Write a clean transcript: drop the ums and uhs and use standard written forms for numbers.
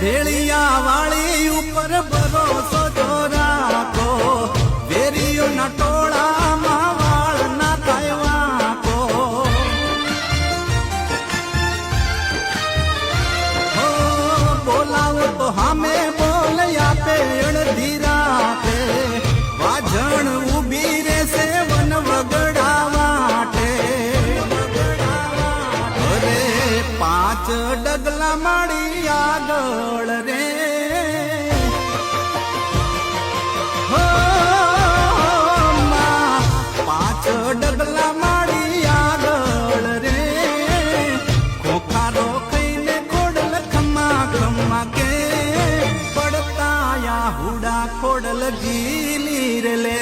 ભેળિયા વાળી ઉપર ભરોસો જો રાખો, વેરીઓ ના ટોળામાં વાળ ના થાય વાંકો. હો બોલાવો તો હામે બોલ આપે અડધી રાતે, વાજણ ઉભી રહેશે વન વગડા વાટે. અરે 5 ડગલા માડી આગળ રે, હો માં 5 ડગલા માડી આગળ રે, ખોખારો ખાઈને ખોડલ ખમા ખમા કે પડતા યા હુડા ખોડલ ગીલી રે લે.